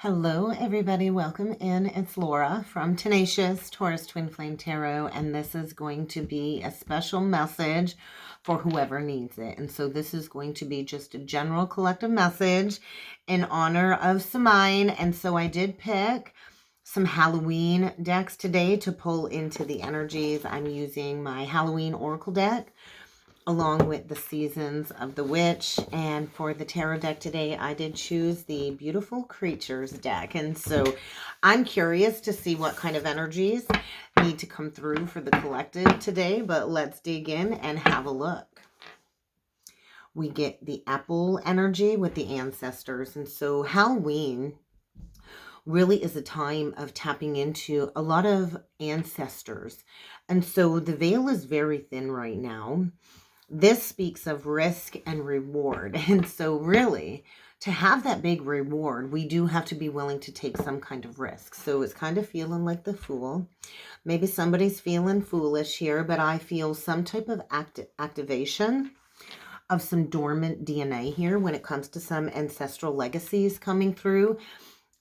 Hello, everybody. Welcome in. It's Laura from Tenacious Taurus Twin Flame Tarot, and this is going to be a special message for whoever needs it. And so this is going to be just a general collective message in honor of Samhain. And so I did pick some Halloween decks today to pull into the energies. I'm using my Halloween Oracle deck along with the Seasons of the Witch. And for the tarot deck today, I did choose the Beautiful Creatures deck. And so I'm curious to see what kind of energies need to come through for the collective today, but let's dig in and have a look. We get the apple energy with the ancestors. And so Halloween really is a time of tapping into a lot of ancestors. And so the veil is very thin right now. This speaks of risk and reward. And so really, to have that big reward, we do have to be willing to take some kind of risk. So it's kind of feeling like the Fool. Maybe somebody's feeling foolish here, but I feel some type of activation of some dormant DNA here when it comes to some ancestral legacies coming through.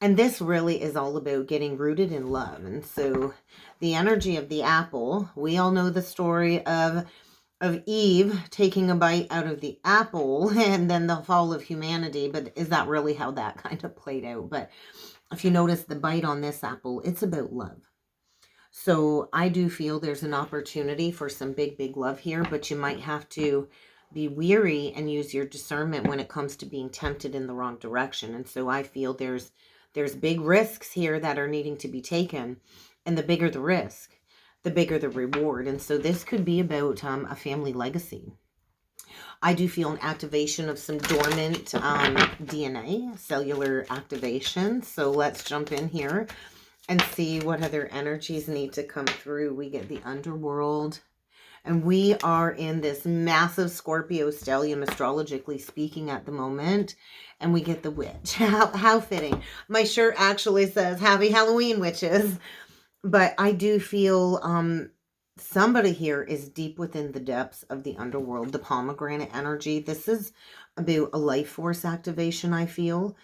And this really is all about getting rooted in love. And so the energy of the apple, we all know the story of Eve taking a bite out of the apple and then the fall of humanity. But is that really how that kind of played out? But if you notice the bite on this apple, it's about love. So I do feel there's an opportunity for some big, big love here, but you might have to be weary and use your discernment when it comes to being tempted in the wrong direction. And so I feel there's big risks here that are needing to be taken. And the bigger the risk, the bigger the reward. And so this could be about a family legacy. I do feel an activation of some dormant DNA, cellular activation. So let's jump in here and see what other energies need to come through. We get the Underworld. And we are in this massive Scorpio stellium, astrologically speaking, at the moment. And we get the Witch. How fitting. My shirt actually says, Happy Halloween, witches. But I do feel somebody here is deep within the depths of the underworld, the pomegranate energy. This is about a life force activation, I feel.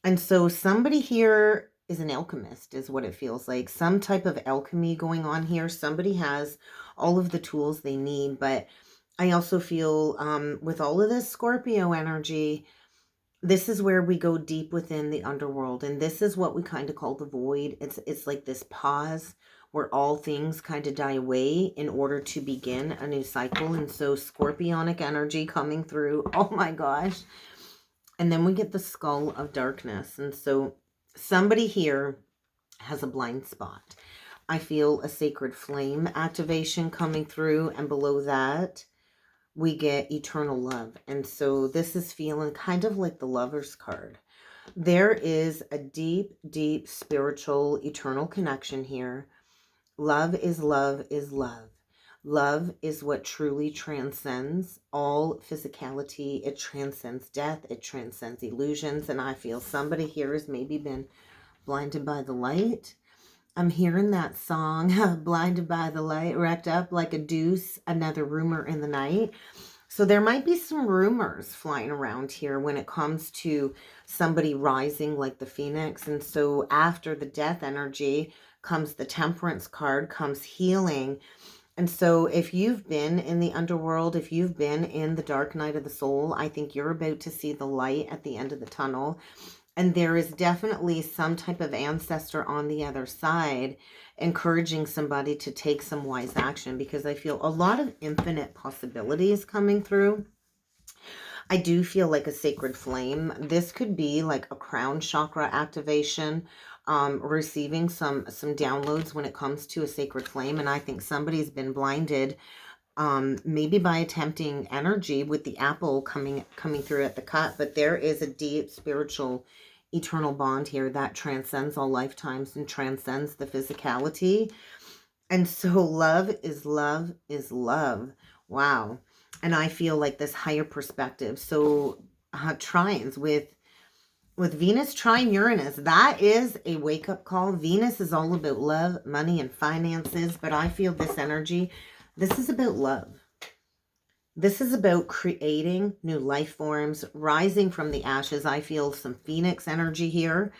And so somebody here is an alchemist, is what it feels like. Some type of alchemy going on here. Somebody has all of the tools they need. But I also feel with all of this Scorpio energy, this is where we go deep within the underworld. And this is what we kind of call the void. It's like this pause where all things kind of die away in order to begin a new cycle. And so scorpionic energy coming through. Oh my gosh. And then we get the skull of darkness. And so somebody here has a blind spot. I feel a sacred flame activation coming through. And below that, we get eternal love. And so this is feeling kind of like the Lover's card. There is a deep, deep spiritual eternal connection here. Love is love is love. Love is what truly transcends all physicality. It transcends death. It transcends illusions. And I feel somebody here has maybe been blinded by the light. I'm hearing that song, Blinded by the Light, wrapped up like a deuce, another rumor in the night. So there might be some rumors flying around here when it comes to somebody rising like the Phoenix. And so after the death energy comes the Temperance card, comes healing. And so if you've been in the underworld, if you've been in the dark night of the soul, I think you're about to see the light at the end of the tunnel. And there is definitely some type of ancestor on the other side encouraging somebody to take some wise action, because I feel a lot of infinite possibilities coming through. I do feel like a sacred flame. This could be like a crown chakra activation, receiving some downloads when it comes to a sacred flame. And I think somebody's been blinded maybe by a tempting energy with the apple coming through at the cut. But there is a deep spiritual eternal bond here that transcends all lifetimes and transcends the physicality. And so love is love is love. Wow. And I feel like this higher perspective. So trines with Venus trine Uranus, that is a wake-up call. Venus is all about love, money, and finances. But I feel this energy, this is about love. This is about creating new life forms, rising from the ashes. I feel some Phoenix energy here.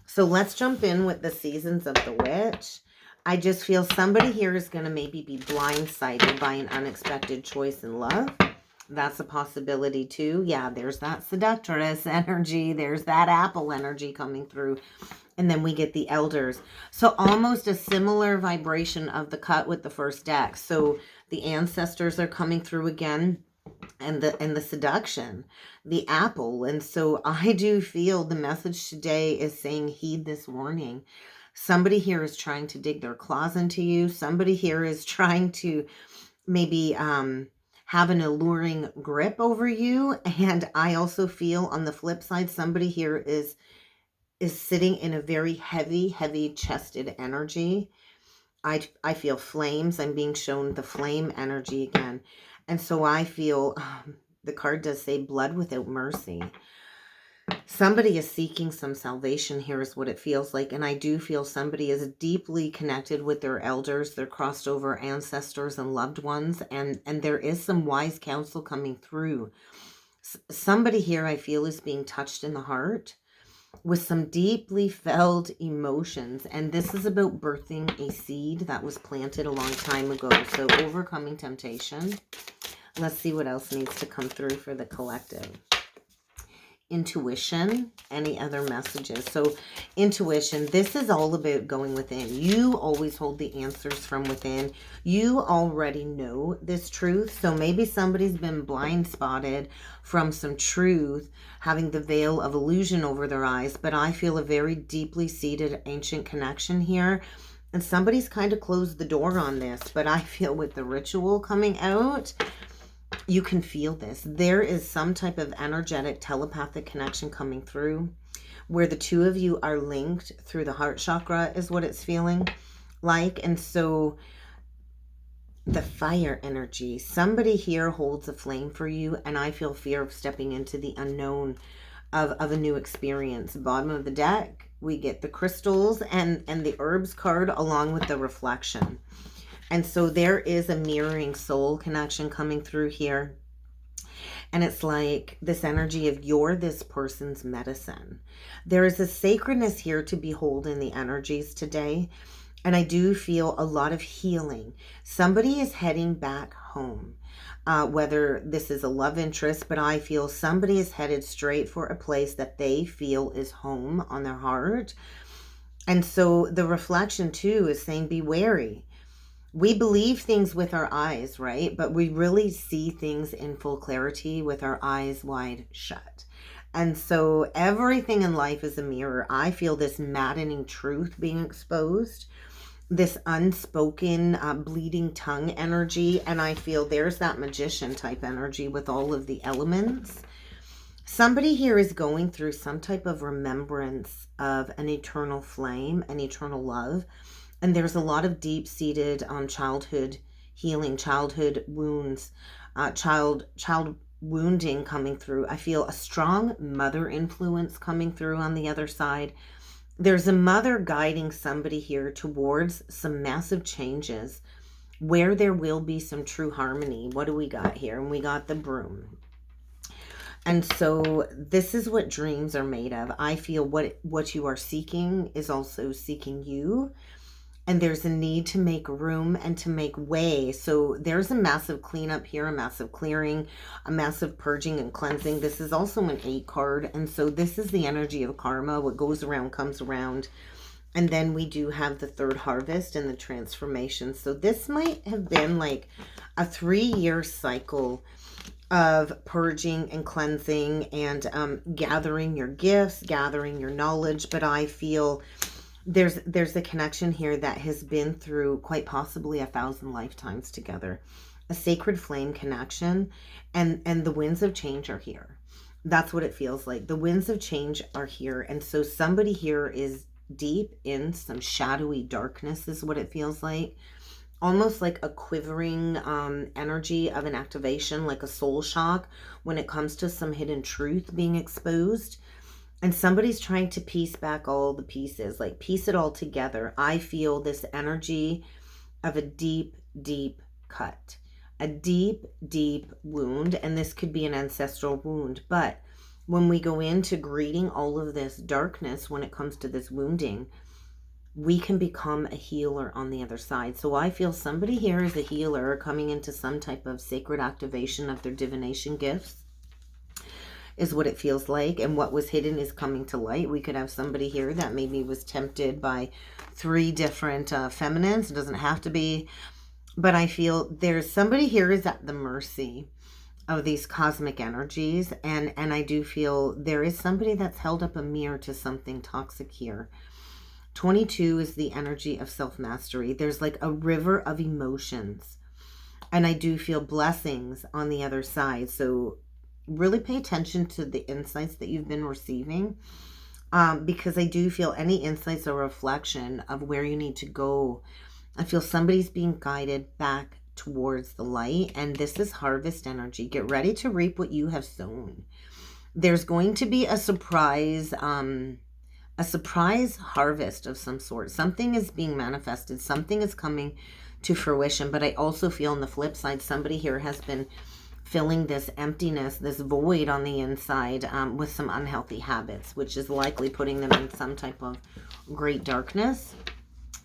So let's jump in with the seasons of the witch. I just feel somebody here is going to maybe be blindsided by an unexpected choice in love. That's a possibility too. Yeah, there's that seductress energy. There's that apple energy coming through. And then we get the elders. So almost a similar vibration of the cut with the first deck. So the ancestors are coming through again, and the seduction, the apple. And so I do feel the message today is saying, heed this warning. Somebody here is trying to dig their claws into you. Somebody here is trying to maybe have an alluring grip over you. And I also feel on the flip side, somebody here is sitting in a very heavy chested energy. I feel flames. I'm being shown the flame energy again. And so I feel, the card does say blood without mercy. Somebody is seeking some salvation here is what it feels like. And I do feel somebody is deeply connected with their elders, their crossed over ancestors and loved ones. And there is some wise counsel coming through. Somebody here I feel is being touched in the heart with some deeply felt emotions. And this is about birthing a seed that was planted a long time ago. So overcoming temptation. Let's see what else needs to come through for the collective. Intuition, any other messages? So intuition, this is all about going within. You always hold the answers from within. You already know this truth. So maybe somebody's been blind spotted from some truth, having the veil of illusion over their eyes. But I feel a very deeply seated ancient connection here. And somebody's kind of closed the door on this. But I feel with the ritual coming out, you can feel this. There is some type of energetic telepathic connection coming through where the two of you are linked through the heart chakra is what it's feeling like. And so the fire energy, somebody here holds a flame for you, and I feel fear of stepping into the unknown of a new experience. Bottom of the deck, we get the crystals and the herbs card along with the reflection. And so there is a mirroring soul connection coming through here. And it's like this energy of you're this person's medicine. There is a sacredness here to behold in the energies today. And I do feel a lot of healing. Somebody is heading back home. Whether this is a love interest, but I feel somebody is headed straight for a place that they feel is home on their heart. And so the reflection too is saying, be wary. We believe things with our eyes, right? But we really see things in full clarity with our eyes wide shut. And so everything in life is a mirror. I feel this maddening truth being exposed, this unspoken bleeding tongue energy. And I feel there's that magician type energy with all of the elements. Somebody here is going through some type of remembrance of an eternal flame, an eternal love. And there's a lot of deep-seated childhood healing, childhood wounds, child wounding coming through. I feel a strong mother influence coming through on the other side. There's a mother guiding somebody here towards some massive changes where there will be some true harmony. What do we got here? And we got the broom. And so this is what dreams are made of. I feel what you are seeking is also seeking you. And there's a need to make room and to make way. So there's a massive cleanup here, a massive clearing, a massive purging and cleansing. This is also an 8 card. And so this is the energy of karma. What goes around comes around. And then we do have the third harvest and the transformation. So this might have been like a 3-year cycle of purging and cleansing and gathering your gifts, gathering your knowledge. But I feel there's a connection here that has been through quite possibly 1,000 lifetimes together, a sacred flame connection, and the winds of change are here. That's what it feels like. The winds of change are here. And so somebody here is deep in some shadowy darkness is what it feels like. Almost like a quivering energy of an activation, like a soul shock when it comes to some hidden truth being exposed. And somebody's trying to piece back all the pieces, like piece it all together. I feel this energy of a deep, deep cut, a deep, deep wound. And this could be an ancestral wound, but when we go into greeting all of this darkness, when it comes to this wounding, we can become a healer on the other side. So I feel somebody here is a healer coming into some type of sacred activation of their divination gifts, is what it feels like. And what was hidden is coming to light. We could have somebody here that maybe was tempted by 3 different feminines. It doesn't have to be, but I feel there's somebody here is at the mercy of these cosmic energies. And I do feel there is somebody that's held up a mirror to something toxic here. 22 is the energy of self-mastery. There's like a river of emotions. And I do feel blessings on the other side. So really pay attention to the insights that you've been receiving. Because I do feel any insights are a reflection of where you need to go. I feel somebody's being guided back towards the light. And this is harvest energy. Get ready to reap what you have sown. There's going to be a surprise harvest of some sort. Something is being manifested. Something is coming to fruition. But I also feel on the flip side, somebody here has been filling this emptiness, this void on the inside with some unhealthy habits, which is likely putting them in some type of great darkness.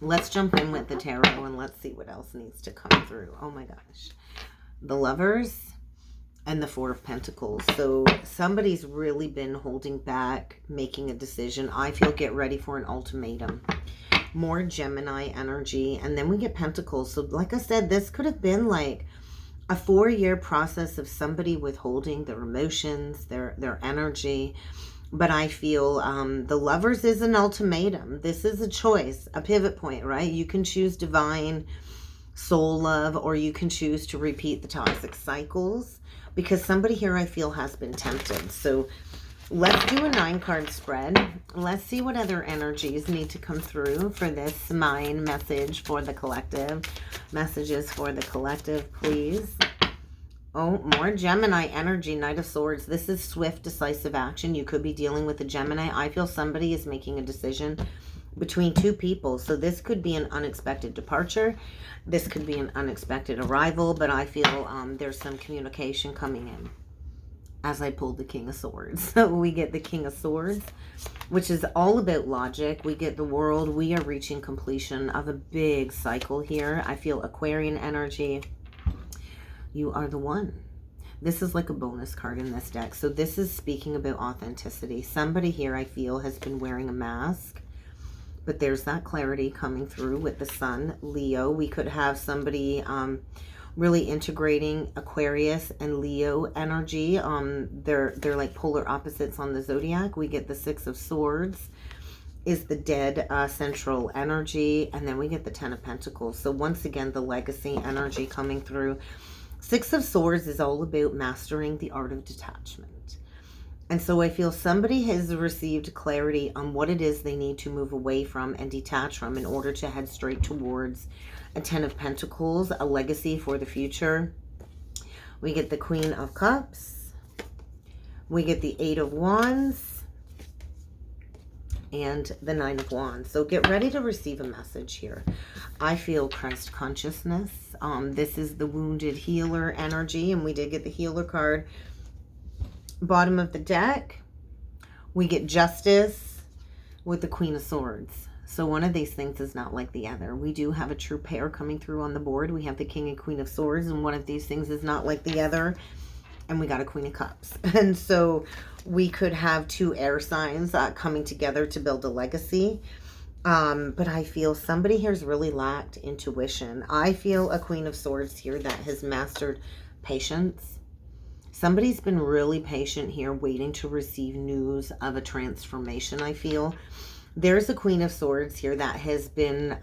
Let's jump in with the tarot and let's see what else needs to come through. Oh my gosh. The Lovers and the 4 of Pentacles. So somebody's really been holding back, making a decision. I feel get ready for an ultimatum. More Gemini energy. And then we get Pentacles. So like I said, this could have been like a 4-year process of somebody withholding their emotions, their energy. But I feel the Lovers is an ultimatum. This is a choice, a pivot point, right? You can choose divine soul love, or you can choose to repeat the toxic cycles, because somebody here I feel has been tempted. So let's do a 9-card spread. Let's see what other energies need to come through for this Samhain message for the collective. Messages for the collective, please. Oh, more Gemini energy, Knight of Swords. This is swift, decisive action. You could be dealing with a Gemini. I feel somebody is making a decision between 2 people. So this could be an unexpected departure. This could be an unexpected arrival, but I feel there's some communication coming in as I pulled the King of Swords. So we get the King of Swords, which is all about logic. We get the World. We are reaching completion of a big cycle here. I feel Aquarian energy. You are the one. This is like a bonus card in this deck. So this is speaking about authenticity. Somebody here I feel has been wearing a mask, but there's that clarity coming through with the Sun. Leo, we could have somebody really integrating Aquarius and Leo energy. They're like polar opposites on the zodiac. We get the 6 of Swords is the dead central energy, and then we get the 10 of Pentacles. So once again, the legacy energy coming through. 6 of Swords is all about mastering the art of detachment. And so I feel somebody has received clarity on what it is they need to move away from and detach from in order to head straight towards a 10 of Pentacles, a legacy for the future. We get the Queen of Cups. We get the 8 of Wands. And the 9 of Wands. So get ready to receive a message here. I feel Christ consciousness. This is the wounded healer energy. And we did get the healer card. Bottom of the deck, we get Justice with the Queen of Swords. So one of these things is not like the other. We do have a true pair coming through on the board. We have the King and Queen of Swords, and one of these things is not like the other. And we got a Queen of Cups. And so we could have 2 air signs coming together to build a legacy. But I feel somebody here's really lacked intuition. I feel a Queen of Swords here that has mastered patience. Somebody's been really patient here, waiting to receive news of a transformation, I feel. There's a Queen of Swords here that has been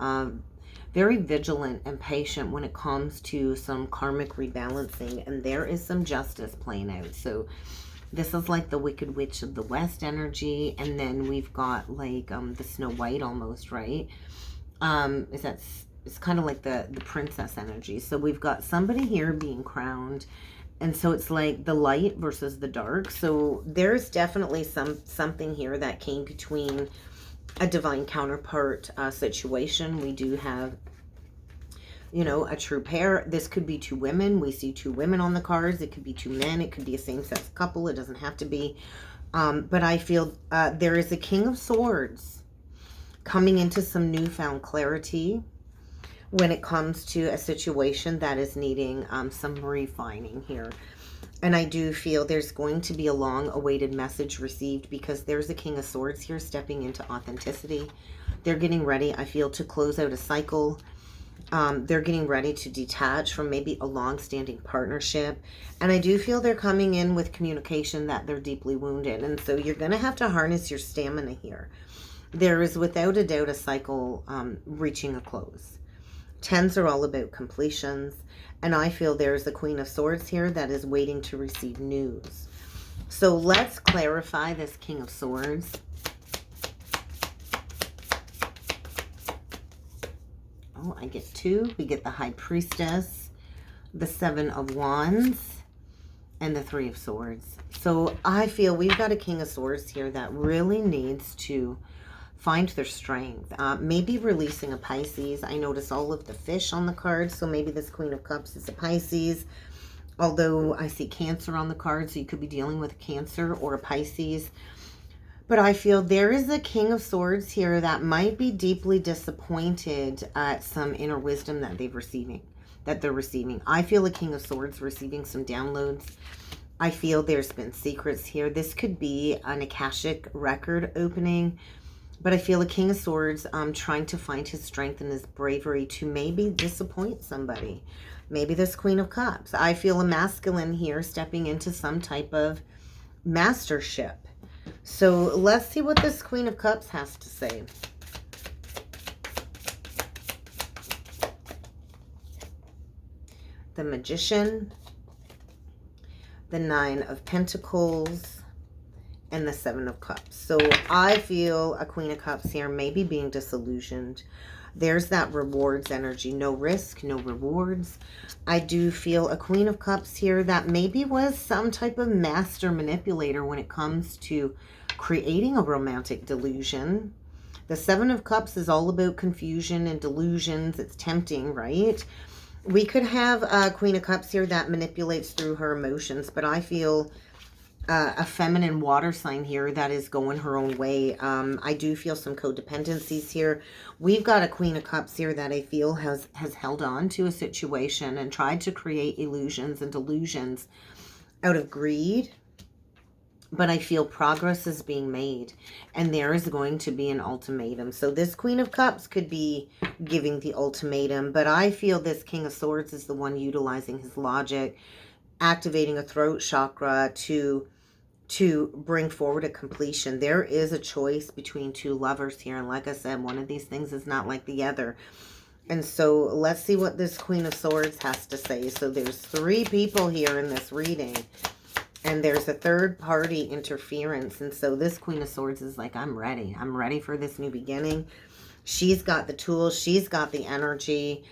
very vigilant and patient when it comes to some karmic rebalancing. And there is some justice playing out. So this is like the Wicked Witch of the West energy. And then we've got like the Snow White almost, right? It's kind of like the princess energy. So we've got somebody here being crowned. And so it's like the light versus the dark. So there's definitely something here that came between a divine counterpart situation. We do have, you know, a true pair. This could be 2 women. We see 2 women on the cards. It could be 2 men. It could be a same-sex couple. It doesn't have to be. But I feel there is a King of Swords coming into some newfound clarity when it comes to a situation that is needing some refining here. And I do feel there's going to be a long-awaited message received, because there's a King of Swords here stepping into authenticity. They're getting ready, I feel, to close out a cycle. They're getting ready to detach from maybe a long-standing partnership. And I do feel they're coming in with communication that they're deeply wounded. And so you're going to have to harness your stamina here. There is without a doubt a cycle reaching a close. Tens are all about completions. And I feel there's a Queen of Swords here that is waiting to receive news. So let's clarify this King of Swords. Oh, I get two. We get the High Priestess, the Seven of Wands, and the Three of Swords. So I feel we've got a King of Swords here that really needs to find their strength. Maybe releasing a Pisces. I notice all of the fish on the card, so maybe this Queen of Cups is a Pisces. Although I see Cancer on the card, so you could be dealing with a Cancer or a Pisces. But I feel there is a King of Swords here that might be deeply disappointed at some inner wisdom that they're receiving. I feel a King of Swords receiving some downloads. I feel there's been secrets here. This could be an Akashic record opening. But I feel a King of Swords trying to find his strength and his bravery to maybe disappoint somebody. Maybe this Queen of Cups. I feel a masculine here stepping into some type of mastership. So let's see what this Queen of Cups has to say. The Magician, the Nine of Pentacles, and the Seven of Cups. So I feel a Queen of Cups here maybe being disillusioned. There's that rewards energy. No risk, no rewards. I do feel a Queen of Cups here that maybe was some type of master manipulator when it comes to creating a romantic delusion. The Seven of Cups is all about confusion and delusions. It's tempting, right? We could have a Queen of Cups here that manipulates through her emotions, but I feel a feminine water sign here that is going her own way. I do feel some codependencies here. We've got a Queen of Cups here that I feel has held on to a situation and tried to create illusions and delusions out of greed. But I feel progress is being made, and there is going to be an ultimatum. So this Queen of Cups could be giving the ultimatum, but I feel this King of Swords is the one utilizing his logic, activating a throat chakra to bring forward a completion. There is a choice between two lovers here. And like I said, one of these things is not like the other. And so let's see what this Queen of Swords has to say. So there's three people here in this reading. And there's a third party interference. And so this Queen of Swords is like, I'm ready. I'm ready for this new beginning. She's got the tools. She's got the energy.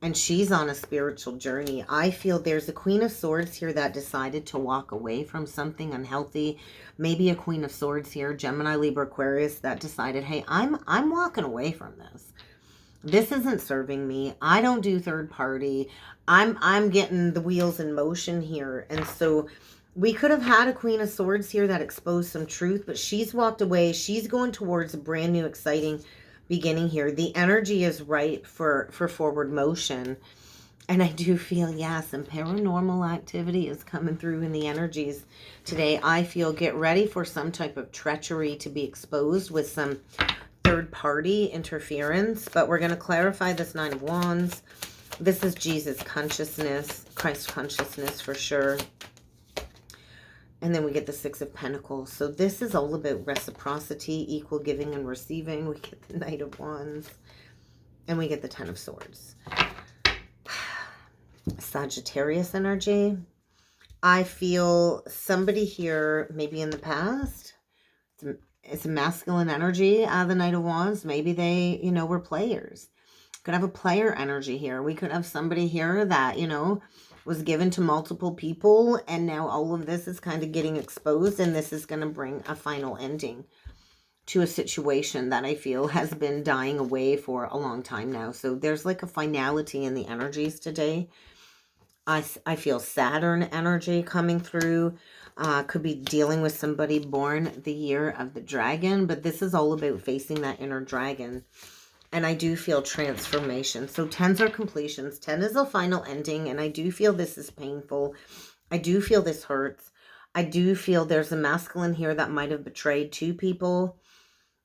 And she's on a spiritual journey. I feel there's a Queen of Swords here that decided to walk away from something unhealthy. Maybe a Queen of Swords here, Gemini, Libra, Aquarius, that decided, hey, I'm walking away from this. This isn't serving me. I don't do third party. I'm getting the wheels in motion here. And so we could have had a Queen of Swords here that exposed some truth, but she's walked away. She's going towards a brand new, exciting beginning here. The energy is right for forward motion. And I do feel, yes, some paranormal activity is coming through in the energies today. I feel get ready for some type of treachery to be exposed with some third party interference. But we're going to clarify this Nine of Wands. This is Jesus consciousness, Christ consciousness for sure. And then we get the Six of Pentacles. So this is all about reciprocity, equal giving and receiving. We get the Knight of Wands. And we get the Ten of Swords. Sagittarius energy. I feel somebody here, maybe in the past, it's a masculine energy, the Knight of Wands. Maybe they, were players. Could have a player energy here. We could have somebody here that, was given to multiple people, and now all of this is kind of getting exposed, and this is going to bring a final ending to a situation that I feel has been dying away for a long time now. So there's like a finality in the energies today. I feel Saturn energy coming through. Could be dealing with somebody born the year of the dragon, but this is all about facing that inner dragon. And I do feel transformation. So 10s are completions. 10 is a final ending, and I do feel this is painful. I do feel this hurts. I do feel there's a masculine here that might have betrayed 2 people,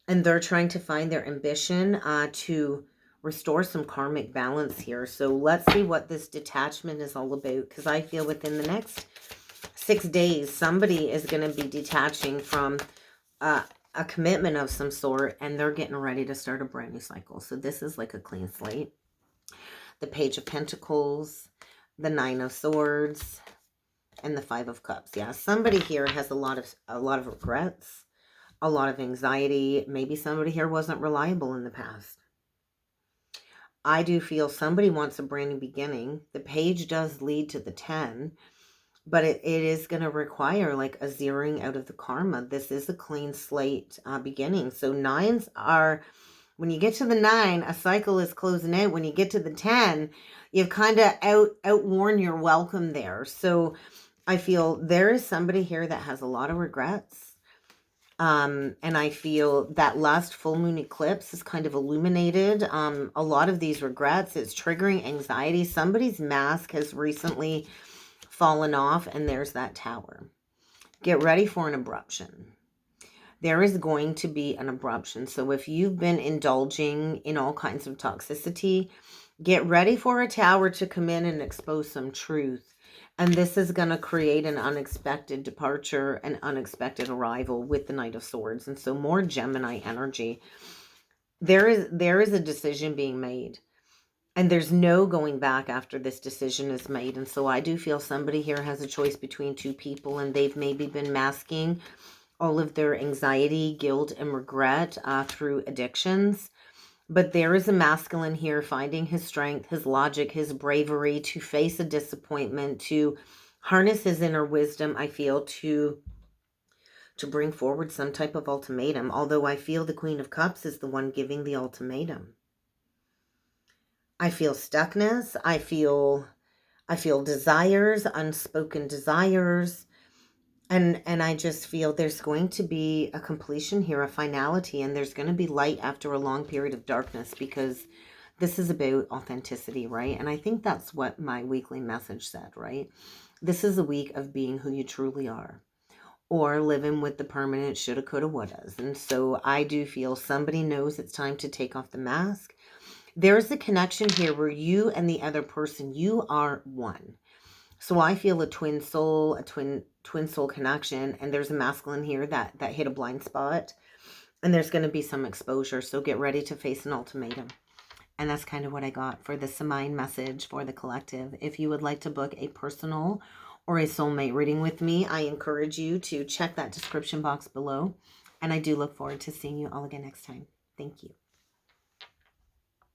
and they're trying to find their ambition to restore some karmic balance here. So let's see what this detachment is all about, because I feel within the next 6 days, somebody is going to be detaching from a commitment of some sort, and they're getting ready to start a brand new cycle. So this is like a clean slate. The Page of Pentacles, the 9 of Swords, and the 5 of Cups. Yeah, somebody here has a lot of regrets, a lot of anxiety. Maybe somebody here wasn't reliable in the past. I do feel somebody wants a brand new beginning. The Page does lead to the 10, but it is going to require like a zeroing out of the karma. This is a clean slate beginning. So 9s are, when you get to the 9, a cycle is closing out. When you get to the 10, you've kind of outworn your welcome there. So I feel there is somebody here that has a lot of regrets. And I feel that last full moon eclipse is kind of illuminated a lot of these regrets. It's triggering anxiety. Somebody's mask has recently fallen off, and there's that Tower. Get ready for an abruption. There is going to be an abruption. So if you've been indulging in all kinds of toxicity, get ready for a Tower to come in and expose some truth. And this is going to create an unexpected departure, an unexpected arrival with the Knight of Swords. And so more Gemini energy. There is a decision being made. And there's no going back after this decision is made. And so I do feel somebody here has a choice between 2 people, and they've maybe been masking all of their anxiety, guilt, and regret through addictions. But there is a masculine here finding his strength, his logic, his bravery to face a disappointment, to harness his inner wisdom, I feel, to bring forward some type of ultimatum. Although I feel the Queen of Cups is the one giving the ultimatum. I feel stuckness. I feel desires, unspoken desires. And I just feel there's going to be a completion here, a finality, and there's going to be light after a long period of darkness, because this is about authenticity, right? And I think that's what my weekly message said, right? This is a week of being who you truly are, or living with the permanent shoulda, coulda, wouldas. And so I do feel somebody knows it's time to take off the mask. There's a connection here where you and the other person, you are one. So I feel a twin soul, a twin soul connection, and there's a masculine here that hit a blind spot, and there's going to be some exposure. So get ready to face an ultimatum. And that's kind of what I got for the Samhain message for the collective. If you would like to book a personal or a soulmate reading with me, I encourage you to check that description box below. And I do look forward to seeing you all again next time. Thank you.